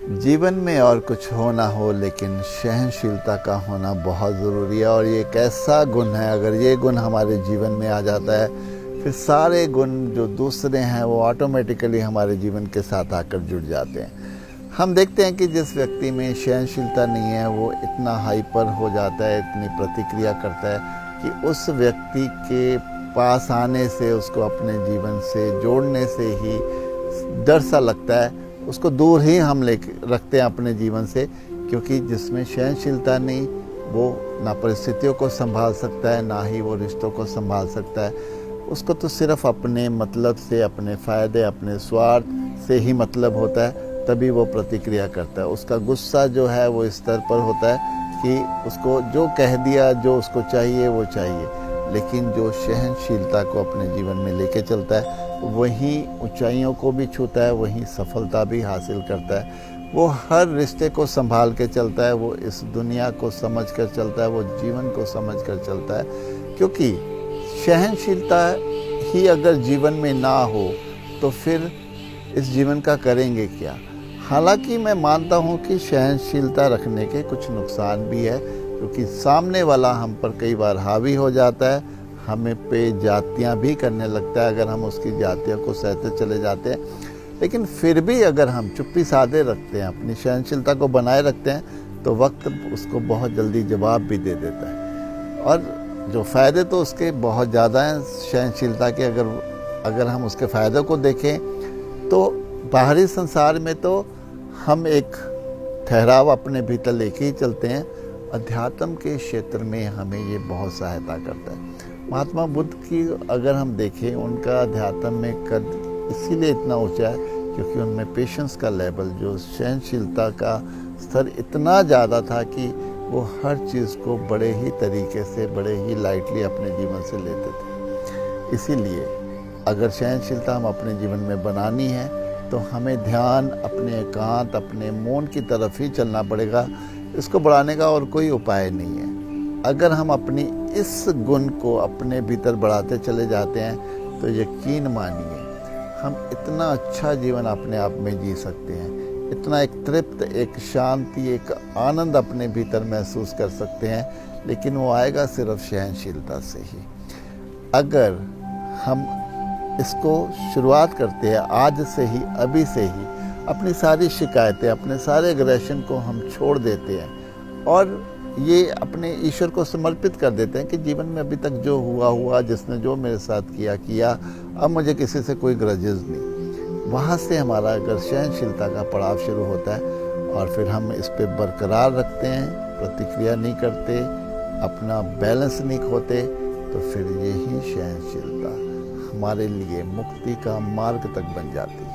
जीवन में और कुछ हो ना हो, लेकिन सहनशीलता का होना बहुत ज़रूरी है। और ये एक ऐसा गुण है, अगर ये गुण हमारे जीवन में आ जाता है, फिर सारे गुण जो दूसरे हैं वो ऑटोमेटिकली हमारे जीवन के साथ आकर जुड़ जाते हैं। हम देखते हैं कि जिस व्यक्ति में सहनशीलता नहीं है वो इतना हाइपर हो जाता है, इतनी प्रतिक्रिया करता है कि उस व्यक्ति के पास आने से, उसको अपने जीवन से जोड़ने से ही डर सा लगता है, उसको दूर ही हम ले रखते हैं अपने जीवन से। क्योंकि जिसमें सहनशीलता नहीं, वो ना परिस्थितियों को संभाल सकता है, ना ही वो रिश्तों को संभाल सकता है। उसको तो सिर्फ अपने मतलब से, अपने फ़ायदे, अपने स्वार्थ से ही मतलब होता है, तभी वो प्रतिक्रिया करता है। उसका गुस्सा जो है वो इस स्तर पर होता है कि उसको जो कह दिया, जो उसको चाहिए वो चाहिए। लेकिन जो सहनशीलता को अपने जीवन में लेके चलता है, वही ऊंचाइयों को भी छूता है, वही सफलता भी हासिल करता है। वो हर रिश्ते को संभाल के चलता है, वो इस दुनिया को समझ कर चलता है, वो जीवन को समझ कर चलता है। क्योंकि सहनशीलता ही अगर जीवन में ना हो तो फिर इस जीवन का करेंगे क्या। हालांकि मैं मानता हूँ कि सहनशीलता रखने के कुछ नुकसान भी है, क्योंकि सामने वाला हम पर कई बार हावी हो जाता है, हमें पे जातियाँ भी करने लगता है अगर हम उसकी जातियों को सहते चले जाते हैं। लेकिन फिर भी अगर हम चुप्पी साधे रखते हैं, अपनी सहनशीलता को बनाए रखते हैं, तो वक्त उसको बहुत जल्दी जवाब भी दे देता है। और जो फ़ायदे तो उसके बहुत ज़्यादा हैं सहनशीलता के। अगर हम उसके फ़ायदे को देखें तो बाहरी संसार में तो हम एक ठहराव अपने भीतर लेके ही चलते हैं। अध्यात्म के क्षेत्र में हमें ये बहुत सहायता करता है। महात्मा बुद्ध की अगर हम देखें, उनका अध्यात्म में कद इसीलिए इतना ऊंचा है क्योंकि उनमें पेशेंस का लेवल, जो सहनशीलता का स्तर इतना ज़्यादा था कि वो हर चीज़ को बड़े ही तरीके से, बड़े ही लाइटली अपने जीवन से लेते थे। इसीलिए अगर सहनशीलता हम अपने जीवन में बनानी है तो हमें ध्यान अपने एकांत, अपने मौन की तरफ ही चलना पड़ेगा। इसको बढ़ाने का और कोई उपाय नहीं है। अगर हम अपनी इस गुण को अपने भीतर बढ़ाते चले जाते हैं तो यकीन मानिए हम इतना अच्छा जीवन अपने आप में जी सकते हैं, इतना एक तृप्त, एक शांति, एक आनंद अपने भीतर महसूस कर सकते हैं। लेकिन वो आएगा सिर्फ सहनशीलता से ही। अगर हम इसको शुरुआत करते हैं आज से ही, अभी से ही, अपनी सारी शिकायतें, अपने सारे एग्रेशन को हम छोड़ देते हैं और ये अपने ईश्वर को समर्पित कर देते हैं कि जीवन में अभी तक जो हुआ, जिसने जो मेरे साथ किया, अब मुझे किसी से कोई ग्रजेस नहीं। वहाँ से हमारा अगर सहनशीलता का पड़ाव शुरू होता है और फिर हम इस पे बरकरार रखते हैं, प्रतिक्रिया नहीं करते, अपना बैलेंस नहीं खोते, तो फिर यही सहनशीलता हमारे लिए मुक्ति का मार्ग तक बन जाती है।